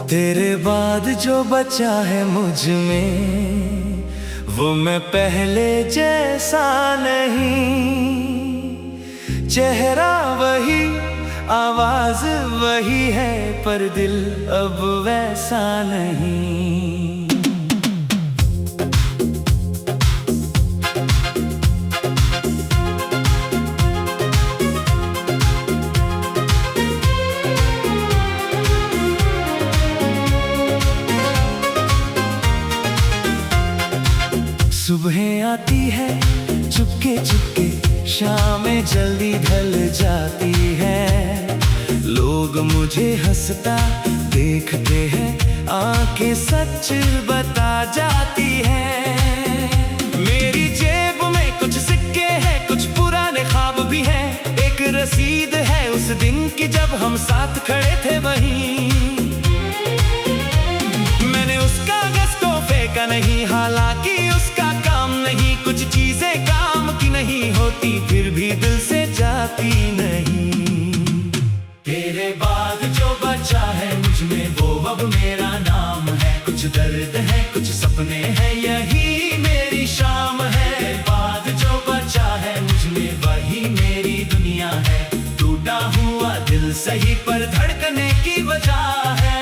तेरे बाद जो बचा है मुझ में, वो मैं पहले जैसा नहीं। चेहरा वही, आवाज वही है, पर दिल अब वैसा नहीं। सुबह आती है चुपके चुपके, शामें जल्दी ढल जाती है। लोग मुझे हंसता देखते हैं, आंखें सच बता जाती है। मेरी जेब में कुछ सिक्के हैं, कुछ पुराने ख्वाब भी हैं। एक रसीद है उस दिन की जब हम साथ खड़े थे वहीं। मैंने उस कागज को फेंका नहीं, हालांकि उसका काम नहीं। कुछ चीजें काम की नहीं होती, फिर भी दिल से जाती नहीं। तेरे बाद जो बचा है मुझ में, वो अब मेरा नाम है। कुछ दर्द है, कुछ सपने हैं, यही मेरी शाम है। तेरे बाद जो बचा है मुझ में, वही मेरी दुनिया है। टूटा हुआ दिल सही, पर धड़कने की वजह है।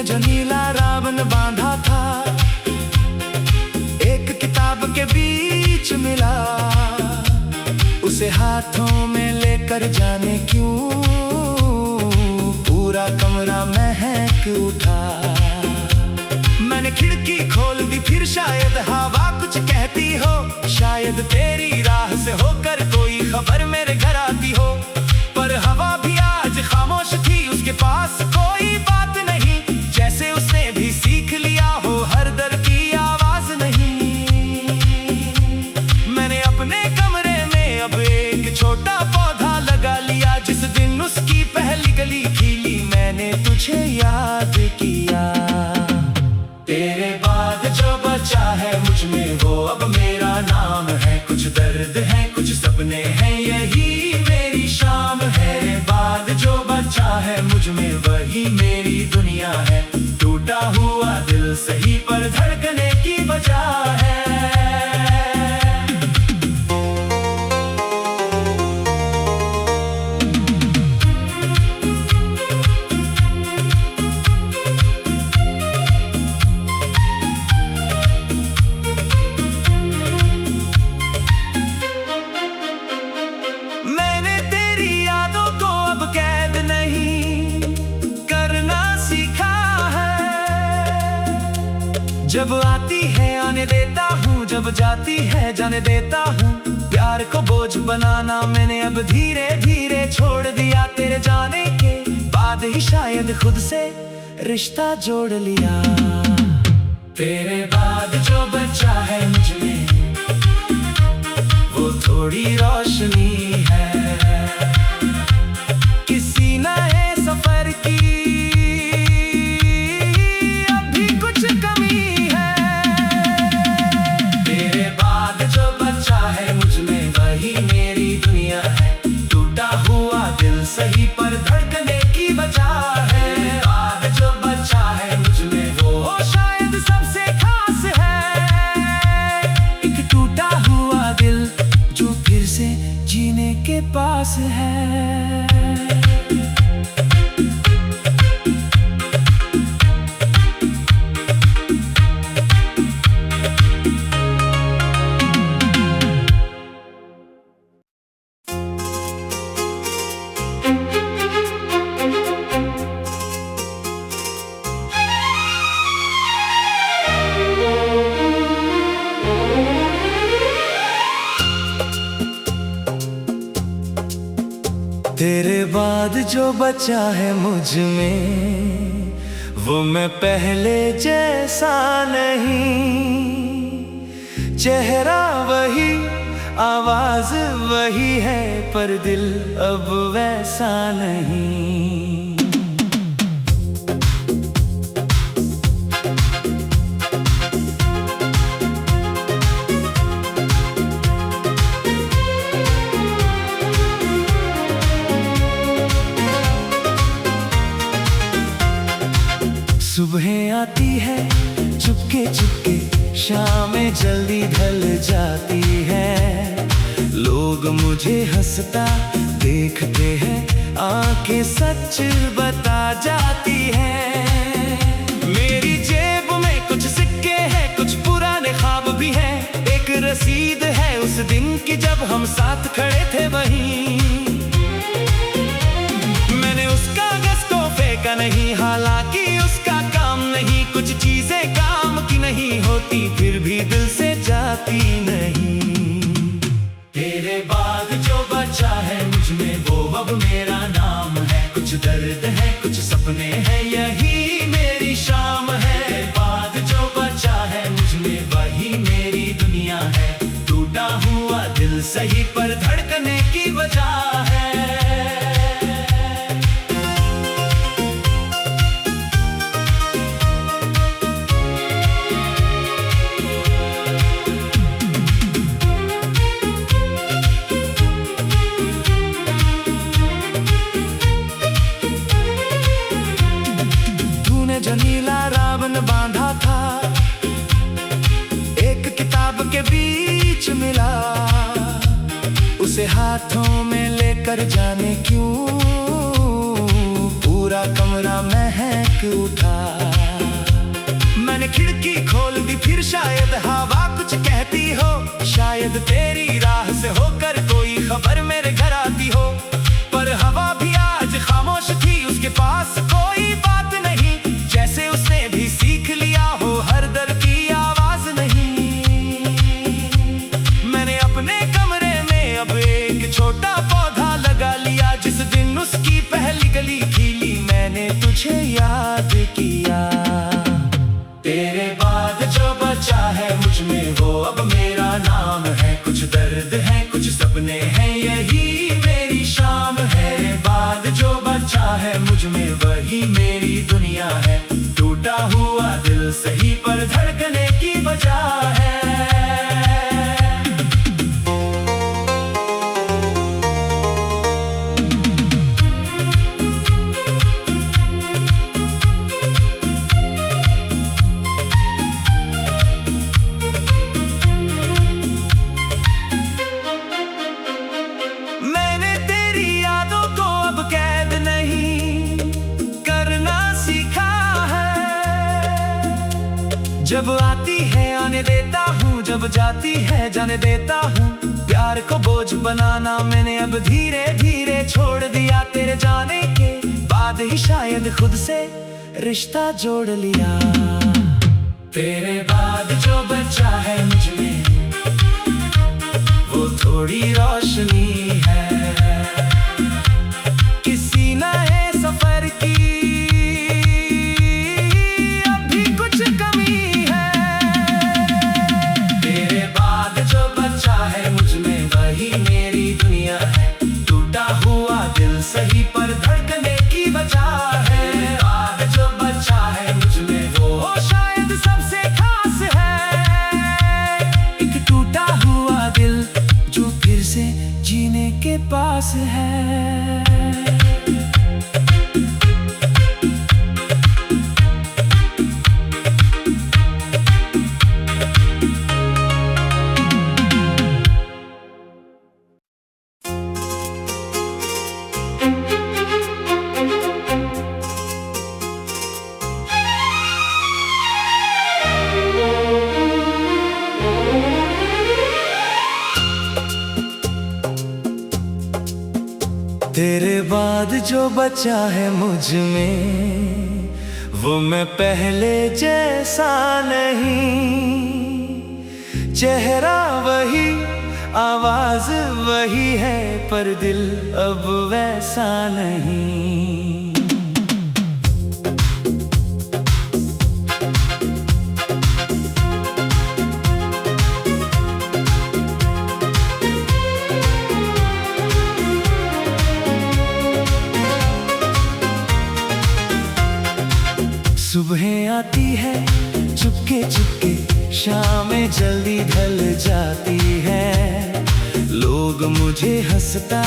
जो नीला रावण बांधा था, एक किताब के बीच मिला। उसे हाथों में लेकर जाने क्यों पूरा कमरा महक उठा। मैंने खिड़की खोल दी, फिर शायद हवा कुछ कहती हो। शायद तेरी राह से होकर कोई खबर मेरे घर आती हो। पर हवा भी आज खामोश थी, उसके पास कोई बात नहीं। जैसे उसने भी सीख लिया हो, हर दर्द की आवाज नहीं। मैंने अपने कमरे में अब एक छोटा पौधा लगा लिया। जिस दिन उसकी पहली कली खिली, मैंने तुझे याद किया। तेरे बाद जो बचा है मुझ में, वो अब मेरा नाम है। कुछ दर्द है, कुछ सपने हैं, यही मेरी शाम है। तेरे बाद जो बचा है मुझ में, वही मेरी दुनिया है। टूटा हुआ दिल सही, पर धड़कने की वजह है। मैंने तेरी यादों को अब कैद नहीं करना सीखा है। जब आती है आने देता हूँ, जब जाती है जाने देता हूँ। प्यार को बोझ बनाना मैंने अब धीरे धीरे छोड़ दिया। तेरे जाने के बाद ही शायद खुद से रिश्ता जोड़ लिया। तेरे बाद जो बचा है मुझ में, वो थोड़ी रोशनी है किसी नए सफर की। अभी कुछ कमी है। तेरे बाद जो बचा है मुझ में, वही मेरी दुनिया है। टूटा हुआ दिल सही, पर धड़कने की वजह है। बाद जो बचा है मुझ में, वो शायद सबसे खास है। एक टूटा हुआ दिल जो फिर से जीने के पास है। तेरे बाद जो बचा है मुझ में, वो मैं पहले जैसा नहीं। चेहरा वही, आवाज वही है पर दिल अब वैसा नहीं। सुबह आती है चुपके चुपके, शामें जल्दी ढल जाती है। लोग मुझे हंसता देखते हैं, आंखें सच बता जाती हैं। मेरी जेब में कुछ सिक्के हैं, कुछ पुराने ख्वाब भी हैं। एक रसीद है उस दिन की जब हम साथ खड़े थे वहीं। मैंने उस कागज को फेंका नहीं, हालांकि उसका काम नहीं। कुछ चीजें काम की नहीं होती फिर भी दिल से जाती नहीं। तेरे बाद जो बचा है मुझ में वो अब मेरा नाम है। कुछ दर्द है कुछ सपने हैं, यही मेरी शाम है। तेरे बाद जो बचा है मुझ में वही मेरी दुनिया है। टूटा हुआ दिल सही पर धड़कने की वजह है। जो नीला रावण बांधा था एक किताब के बीच मिला, उसे हाथों में लेकर जाने क्यों पूरा कमरा महक उठा। मैंने खिड़की खोल दी फिर शायद हवा कुछ कहती हो, शायद तेरी राह से होकर कोई खबर मेरे घर आती हो। पर हवा भी आज खामोश थी, उसके पास कोई बात नहीं, जैसे उसने भी सीख लिया हो हर दर्द की आवाज नहीं। मैंने अपने कमरे में अब एक छोटा पौधा लगा लिया, जिस दिन उसकी पहली कली खिली मैंने तुझे याद किया। तेरे बाद जो बचा है मुझ में वो अब मेरा नाम है। कुछ दर्द है कुछ सपने हैं, यही मेरी शाम है। बाद जो बचा है मुझ में वही मेरी दुनिया है। टूटा हुआ दिल सही पर धड़कने की वजह है। मैंने तेरी यादों को अब कैद नहीं करना सीखा है। जब आती है आने देता हूँ, जब जाती है जाने देता हूँ। प्यार को बोझ बनाना मैंने अब धीरे धीरे छोड़ दिया। तेरे जाने के बाद ही शायद खुद से रिश्ता जोड़ लिया। तेरे बाद जो बचा है मुझ में वो थोड़ी रोशनी है, किसी नए सफर की अभी कुछ कमी है। तेरे बाद जो बचा है मुझ में वही मेरी दुनिया है। टूटा हुआ दिल सही पर धड़कने की वजह है। बाद जो बचा है मुझ में वो शायद सबसे खास है। एक टूटा हुआ दिल जो फिर से जीने के पास है। तेरे बाद जो बचा है मुझ में वो मैं पहले जैसा नहीं। चेहरा वही आवाज वही है पर दिल अब वैसा नहीं। आती है चुपके चुपके, शामें जल्दी ढल जाती है। लोग मुझे हंसता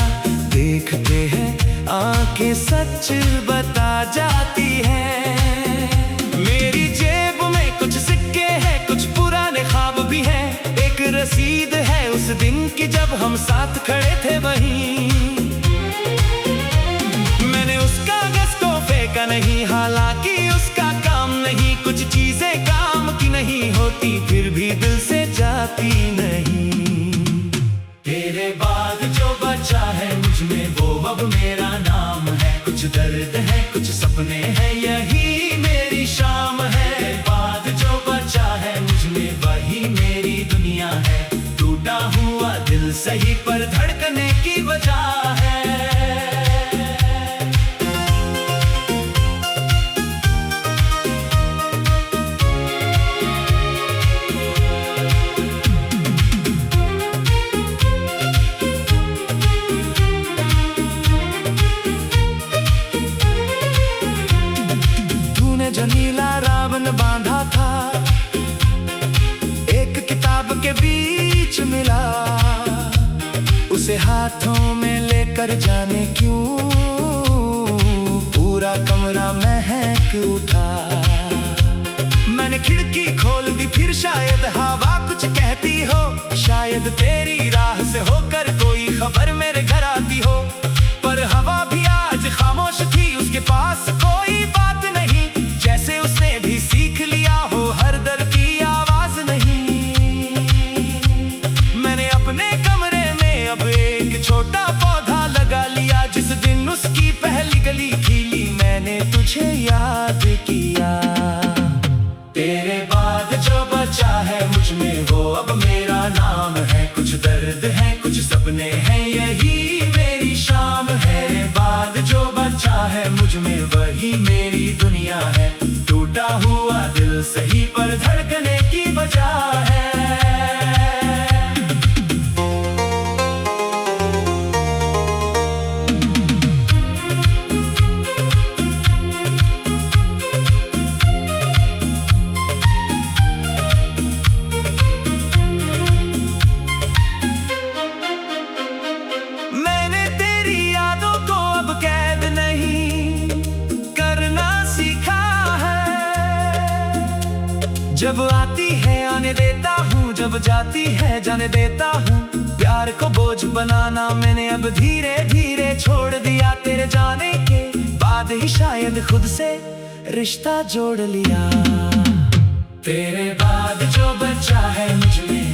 देखते हैं, आंखें सच बता जाती हैं। मेरी जेब में कुछ सिक्के हैं, कुछ पुराने ख्वाब भी हैं। एक रसीद है उस दिन की जब हम साथ खड़े थे वहीं। मैंने उस कागज को फेंका नहीं, हालांकि उसका काम नहीं। कुछ चीजें काम की नहीं होती, फिर भी दिल से जाती नहीं। तेरे बाद जो बचा है मुझ में, वो अब मेरा नाम है। कुछ दर्द है, कुछ सपने हैं, यही मेरी शाम है। तेरे बाद जो बचा है मुझ में, वही मेरी दुनिया है। टूटा हुआ दिल सही, पर धड़कने की वजह है। जो नीला रावण बांधा था, एक किताब के बीच मिला। उसे हाथों में लेकर जाने क्यों पूरा कमरा महक उठा। मैंने खिड़की खोल दी, फिर शायद हवा कुछ कहती हो। शायद तेरी राह से होकर कोई खबर मेरे घर आती हो। पर हवा भी आज खामोश थी, उसके पास कोई बात नहीं। जैसे उसने भी सीख लिया हो हर दर की आवाज नहीं। मैंने अपने कमरे में अब एक छोटा पौधा लगा लिया। जिस दिन उसकी पहली कली खिली, मैंने तुझे याद किया। तेरे बाद जो बचा है मुझ में, वो अब मेरा नाम है। कुछ दर्द है, कुछ सपने हैं, यही मेरी शाम है। तेरे बाद जो बचा है मुझ में, वही मेरी दुनिया है। टूटा हुआ दिल सही, पर धड़कने की वजह है। मैंने तेरी यादों को अब कैद नहीं करना सीखा है। जब आती है आने देता हूँ, जब जाती है जाने देता हूँ। प्यार को बोझ बनाना मैंने अब धीरे धीरे छोड़ दिया। तेरे जाने के बाद ही शायद खुद से रिश्ता जोड़ लिया। तेरे बाद जो बचा है मुझ में,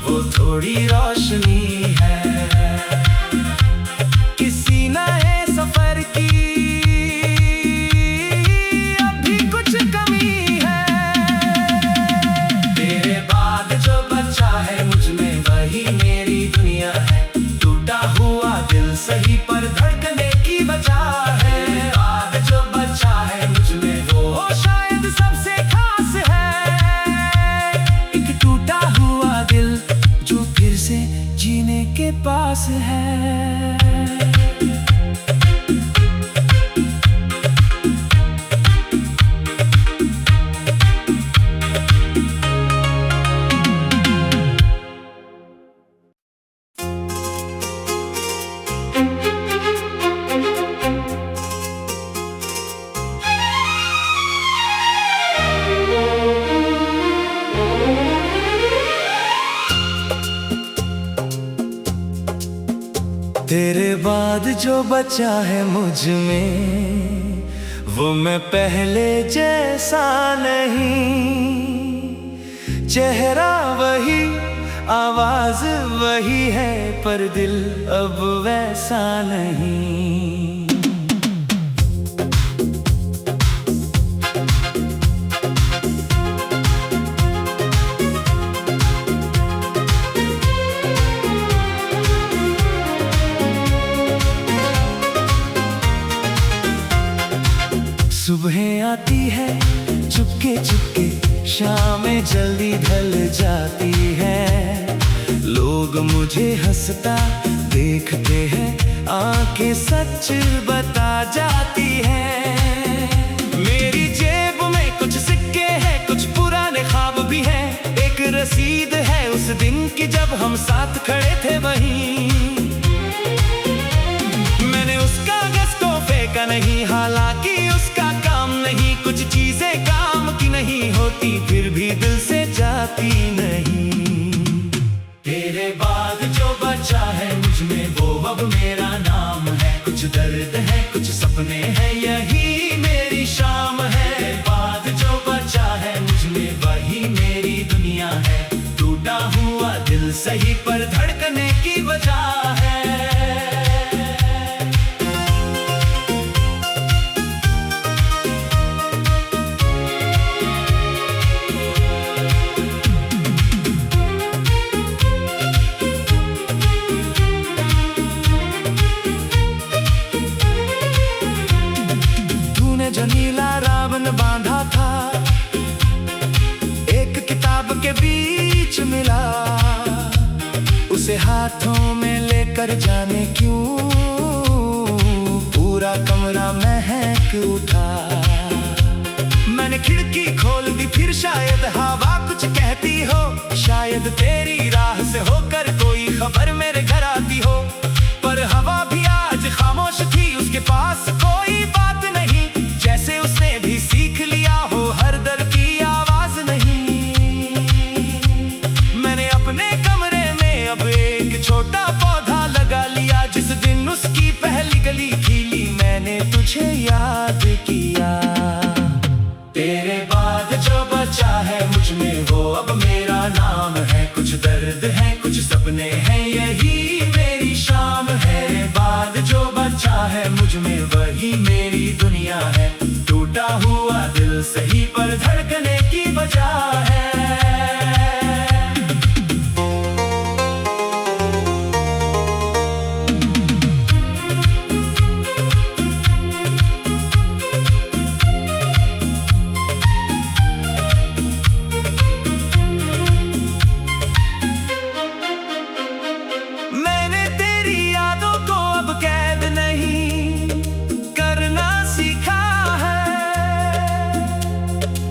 वो थोड़ी रोशनी है किसी नए सफर की। अभी कुछ कमी है। तेरे बाद जो बचा है मुझ में, वही मेरी दुनिया है। टूटा हुआ दिल सही, पर धड़कने की वजह है। बाद जो बचा है मुझ में, वो शायद सबसे खास है। एक टूटा हुआ दिल जो फिर से जीने के पास है। तेरे बाद जो बचा है मुझ में, वो मैं पहले जैसा नहीं। चेहरा वही, आवाज वही है, पर दिल अब वैसा नहीं। सुबह आती है चुपके चुपके, शामें जल्दी ढल जाती है। लोग मुझे हंसता देखते हैं, आंखें सच बता जाती हैं। मेरी रसीद है उस दिन की जब हम साथ खड़े थे वहीं। मैंने उस कागज को फेंका नहीं, हालांकि उसका काम नहीं, कुछ चीजें काम की नहीं होती फिर भी दिल से जाती नहीं। तेरे बाद जो बचा है मुझ में वो अब मेरा नाम है, कुछ दर्द है कुछ सपने हैं यही मेरी शाम है। तेरे बाद जो बचा है मुझ में वही मेरी दुनिया है, टूटा हुआ दिल सही पर धड़कने की वजह है। जो नीला रावण बांधा था एक किताब के बीच मिला, उसे हाथों में लेकर जाने क्यों पूरा कमरा महक उठा। मैंने खिड़की खोल दी फिर शायद हवा कुछ कहती हो, शायद तेरी राह से होकर कोई खबर मेरे घर आती हो। पर हवा भी आज खामोश थी, उसके पास कोई बात नहीं, जैसे उसने भी सीख लिया हो हर दर्द की आवाज नहीं। मैंने अपने कमरे में अब एक छोटा पौधा लगा लिया, जिस दिन उसकी पहली कली खिली मैंने तुझे याद किया। तेरे बाद जो बचा है मुझ में वो अब मेरा नाम है, कुछ दर्द है कुछ सपने हैं यही मेरी शाम है। बाद जो बचा है मुझ में वही मेरी दुनिया है, टूटा हुआ दिल सही पर धड़कने की वजह है। मैंने तेरी यादों को अब कैद नहीं करना सीखा है,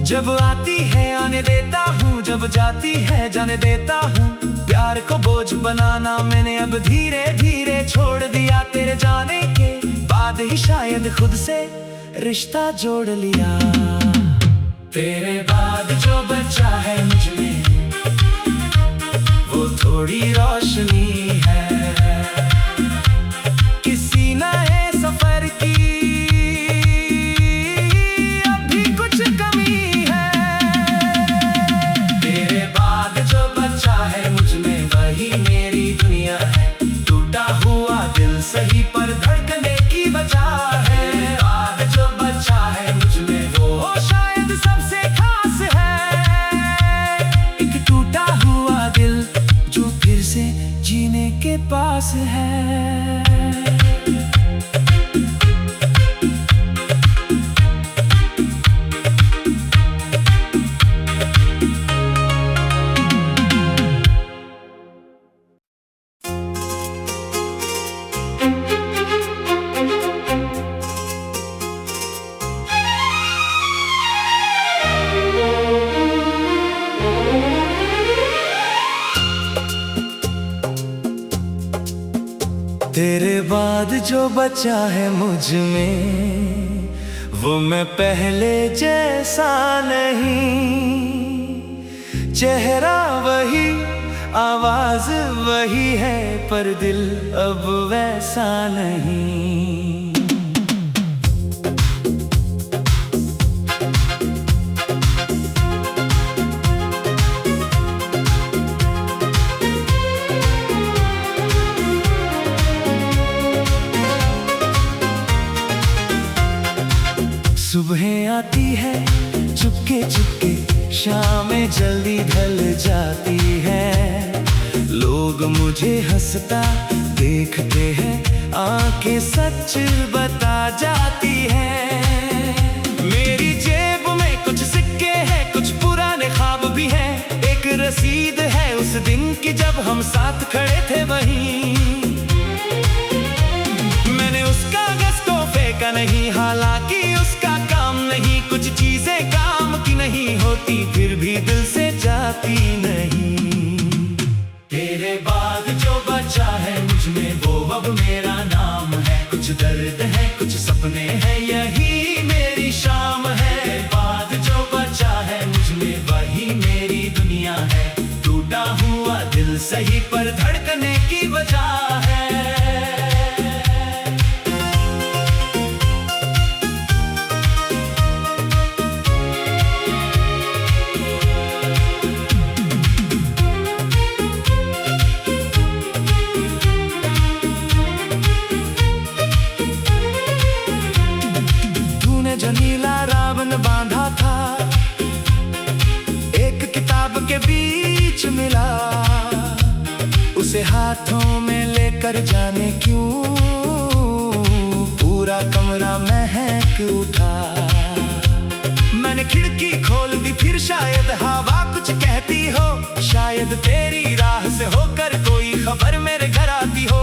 जब आती है आने देता हूँ, जब जाती है जाने देता हूँ। प्यार को बोझ बनाना मैंने अब धीरे धीरे छोड़ दिया, तेरे जाने के बाद ही शायद खुद से रिश्ता जोड़ लिया। तेरे बाद जो बचा है मुझ में वो थोड़ी रोशनी है, किसी नए सफर की अभी कुछ कमी है। तेरे बाद जो बचा है मुझ में वही मेरी दुनिया है, टूटा हुआ दिल सही पर धड़कने की वजह है। बाद जो बचा है मुझ में वो शायद सबसे खास है, एक टूटा हुआ दिल जो फिर से जीने के पास है। तेरे बाद जो बचा है मुझ में वो मैं पहले जैसा नहीं, चेहरा वही आवाज वही है पर दिल अब वैसा नहीं। सुबह आती है चुपके चुपके, शामें जल्दी ढल जाती है। लोग मुझे हंसता देखते हैं, आंखें सच बता जाती हैं। मेरी जेब में कुछ सिक्के हैं, कुछ पुराने ख्वाब भी हैं, एक रसीद है उस दिन की जब हम साथ खड़े थे वहीं। मैंने उस कागज को फेंका नहीं, हालांकि उसका काम नहीं, कुछ चीजें काम की नहीं होती फिर भी दिल से जाती नहीं। बचा है। तूने जो नीला रावण बांधा था एक किताब के बीच मिला, उसे हाथों में लेकर जाने क्यों पूरा कमरा महक उठा। मैंने खिड़की खोल दी फिर शायद हवा कुछ कहती हो, शायद तेरी राह से होकर कोई खबर मेरे घर आती हो।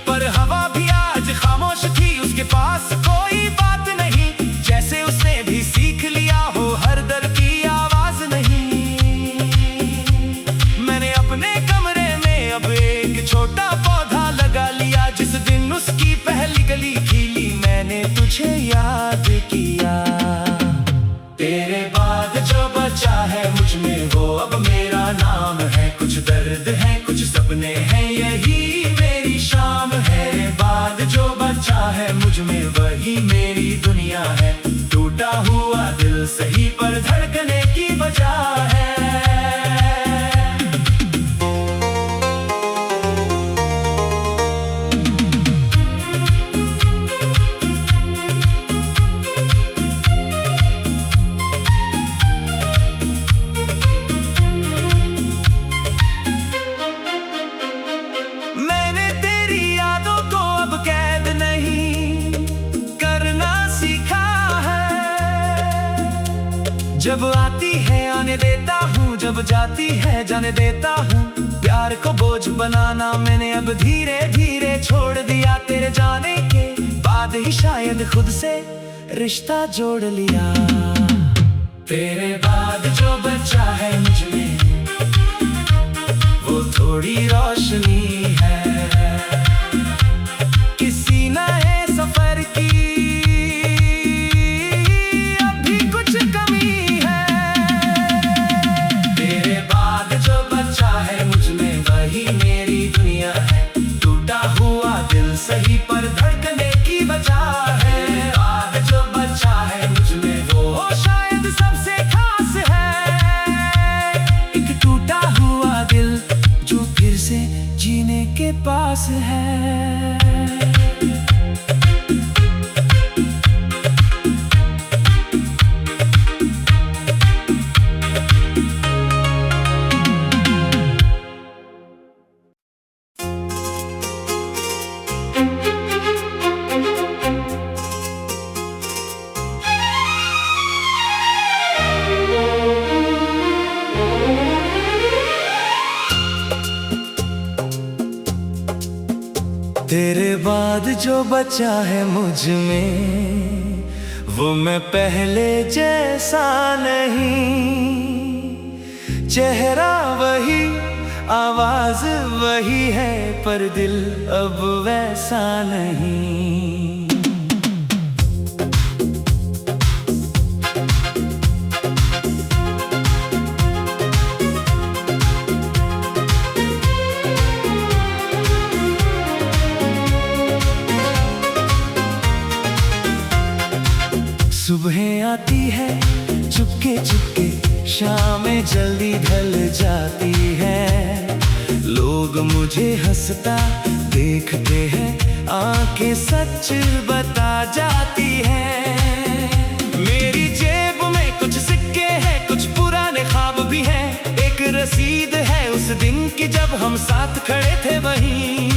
पर हवा भी आज खामोश थी, उसके पास कोई बात नहीं, जैसे उसने भी सीख लिया हो हर दर्द की आवाज नहीं। मैंने अपने कमरे में अब एक छोटा पौधा लगा लिया, जिस दिन उसकी पहली कली खिली मैंने तुझे याद किया। तेरे बाद जो बचा है मुझ में वो अब मेरा नाम है, कुछ दर्द है कुछ सपने हैं यही मेरी शाम है। बाद जो बचा है मुझ में वही मेरी दुनिया है, टूटा हुआ दिल सही पर धड़कने की वजह है। मैंने तेरी यादों को अब कैद नहीं करना सीखा है, जब आती है आने देता हूँ, जब जाती है जाने देता हूँ। प्यार को बोझ बनाना मैंने अब धीरे धीरे छोड़ दिया, तेरे जाने के बाद ही शायद खुद से रिश्ता जोड़ लिया। तेरे बाद जो बचा है मुझ में वो थोड़ी रोशनी है, किसी नए सफर की अभी कुछ कमी है। तेरे बाद जो बचा है मुझ में वही मेरी दुनिया है, टूटा हुआ दिल सही पर धड़कने की वजह है। बाद जो बचा है मुझ में वो शायद सबसे खास है, एक टूटा हुआ दिल जो फिर से जीने के पास है। तेरे बाद जो बचा है मुझ में वो मैं पहले जैसा नहीं, चेहरा वही आवाज वही है पर दिल अब वैसा नहीं। सुबह आती है चुपके चुपके, शामें जल्दी ढल जाती है। लोग मुझे हंसता देखते हैं, आंखें सच बता जाती हैं। मेरी जेब में कुछ सिक्के हैं, कुछ पुराने ख्वाब भी हैं, एक रसीद है उस दिन की जब हम साथ खड़े थे वहीं।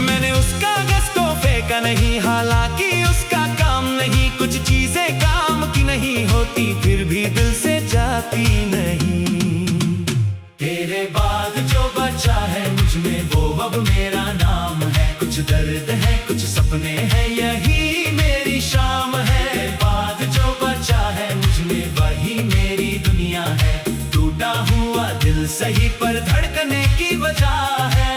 मैंने उस कागज को फेंका नहीं, हालांकि उसका काम नहीं, कुछ चीजें काम की नहीं होती फिर भी दिल से जाती नहीं। तेरे बाद जो बचा है मुझ में वो अब मेरा नाम है, कुछ दर्द है कुछ सपने हैं यही मेरी शाम है। बाद जो बचा है मुझ में वही मेरी दुनिया है, टूटा हुआ दिल सही पर धड़कने की वजह है।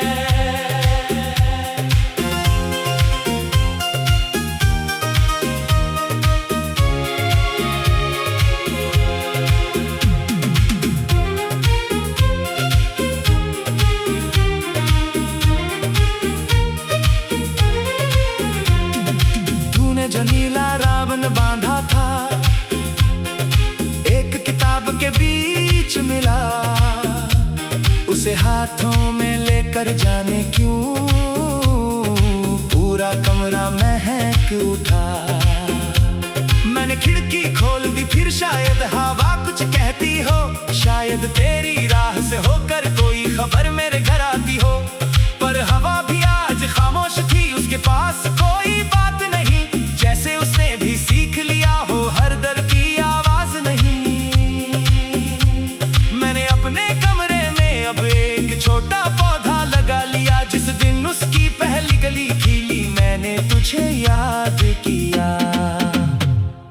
हाथों में लेकर जाने क्यों पूरा कमरा महक उठा। मैंने खिड़की खोल दी फिर शायद हवा कुछ कहती हो, शायद तेरी राह से होकर कोई खबर मेरे घर आती हो। पर हवा भी आज खामोश थी, उसके पास कोई बात नहीं, जैसे उसने भी सीख लिया हो हर दर की आवाज नहीं। मैंने अपने कमरे में अब एक छोटा पौधा लगा लिया, जिस दिन उसकी पहली कली खिली मैंने तुझे याद किया।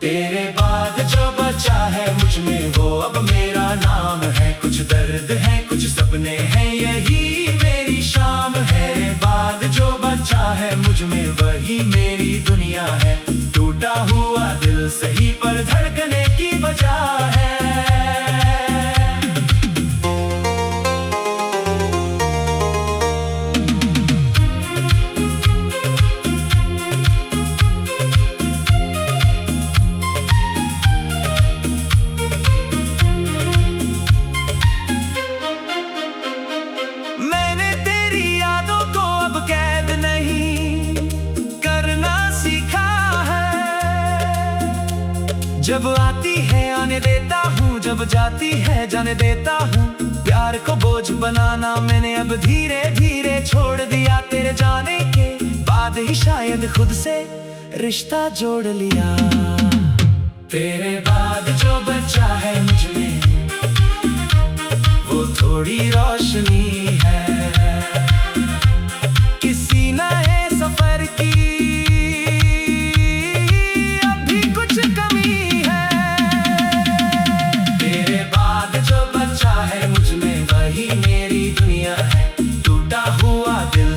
तेरे बाद जो बचा है मुझ में वो अब मेरा नाम है, कुछ दर्द है कुछ सपने हैं यही मेरी शाम है। बाद जो बचा है मुझ में वही मेरी दुनिया है, टूटा हुआ दिल सही पर धड़कने की वजह है। जब आती है आने देता हूँ, जब जाती है जाने देता हूँ। प्यार को बोझ बनाना मैंने अब धीरे धीरे छोड़ दिया, तेरे जाने के बाद ही शायद खुद से रिश्ता जोड़ लिया। तेरे बाद जो बचा है मुझ में वो थोड़ी रोशनी है, किसी नए सफर की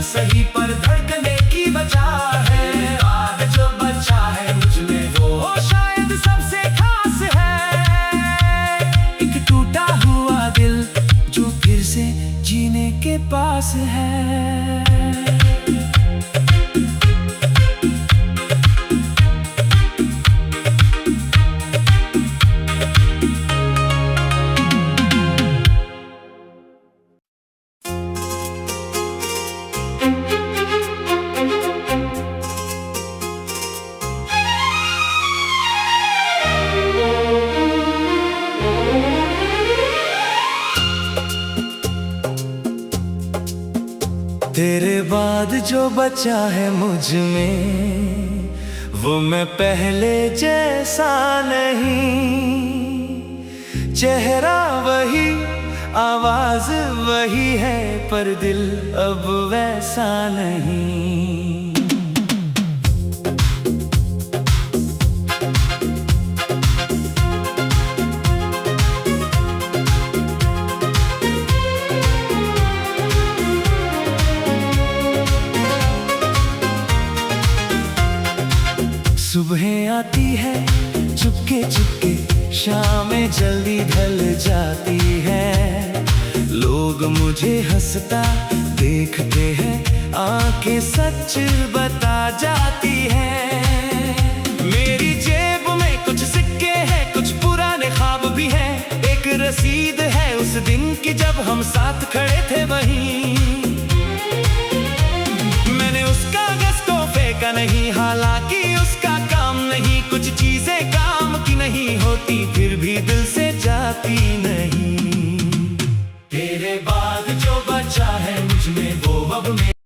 सही पर धड़कने की वजह है। आज जो बचा है मुझ में वो शायद सबसे खास है, एक टूटा हुआ दिल जो फिर से जीने के पास है। तेरे बाद जो बचा है मुझ में वो मैं पहले जैसा नहीं, चेहरा वही आवाज वही है पर दिल अब वैसा नहीं। सुबह आती है चुपके चुपके, शामें जल्दी ढल जाती है। लोग मुझे हंसता देखते हैं, आंखें सच बता जाती हैं। मेरी जेब में कुछ सिक्के हैं, कुछ पुराने ख्वाब भी हैं, एक रसीद है उस दिन की जब हम साथ खड़े थे वहीं। मैंने उस कागज को फेंका नहीं,